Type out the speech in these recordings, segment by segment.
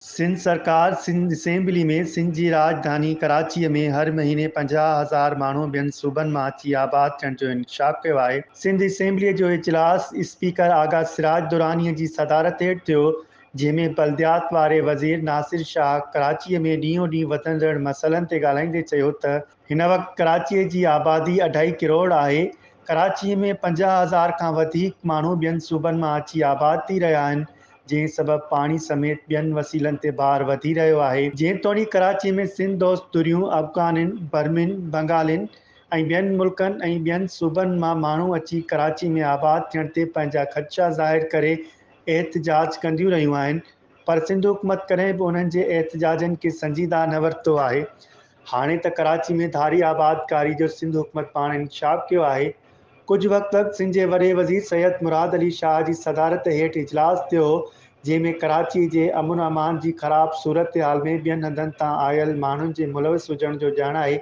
सिंध सरकार सिंध असेंबली में सिंध जी राजधानी कराचीअ में हर महीने 50,000 माण्हू ॿियनि सूबनि मां अची आबाद थियण जो इंकशाफ़ कयो आहे। सिंध असेंबलीअ जो इजलास स्पीकर आगा सिराज दुरानीअ जी सदारत हेठि थियो, जंहिंमें बल्दियात वारे वज़ीर नासिर शाह कराचीअ में ॾींहों ॾींहुं वधंदड़ मसइलनि ते ॻाल्हाईंदे चयो त हिन वक़्तु कराचीअ जी आबादी 2.5 करोड़ आहे। कराचीअ में 50,000 खां वधीक माण्हू ॿियनि सूबनि मां अची आबाद थी रहिया आहिनि, जंहिं सबबु पाणी समेत ॿियनि वसीलनि ते भार वधी रहियो आहे। जेतोणीकि कराची में सिंध दोस्तुरियूं अफ़गानिन, बर्मिन, बंगालिन ऐं ॿियनि मुल्कनि ऐं ॿियनि सूबनि मां माण्हू अची कराची में आबाद थियण ते पंहिंजा ख़दशा ज़ाहिर करे एहतिजाज कंदियूं रहियूं आहिनि, पर सिंध हुकूमत कॾहिं बि उन्हनि जे एहतिजाजनि खे संजीदा न वरितो आहे। हाणे त कराची में धारी आबादकारी जो सिंध हुकूमत पाण इंकशाफ़ कयो आहे। कुझु वक़्तु अॻु सिंध जे वॾे वज़ीर सैयद मुराद अली शाह जी सदारत हेठि इजलास थियो, जंहिंमें कराची जे अमन अमान जी ख़राब सूरत हाल में ॿियनि हंधनि तां आयल माण्हुनि जे मुलविस हुजण जो ॼाणाए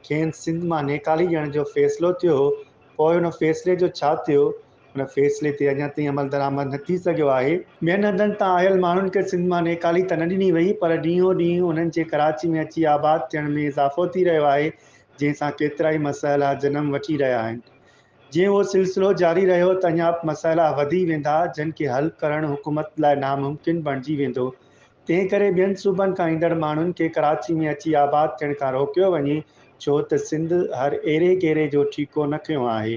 खेनि सिंध मां निकाली ॾियण जो फ़ैसिलो थियो हो। पोइ उन फ़ैसिले जो छा थियो, उन फ़ैसिले ते अञा ताईं अमल दरामद न थी सघियो आहे। ॿियनि हंधनि तां आयल माण्हुनि खे सिंध मां निकाली त न ॾिनी वई, पर ॾींहों ॾींहुं उन्हनि जे कराची में अची आबाद थियण में इज़ाफ़ो थी रहियो आहे, जंहिंसां केतिरा ई मसइला जनम वठी रहिया आहिनि। जीअं उहो सिलसिलो जारी रहियो त अञा मसइला वधी वेंदा, जिन खे हल करणु हुकूमत लाइ नामुमकिन बणिजी वेंदो। तंहिं करे ॿियनि सूबनि खां ईंदड़ माण्हुनि खे कराची में अची आबाद थियण खां रोकियो वञे, छो त सिंध हर एरे गेरे जो ठीको न खंयो आहे।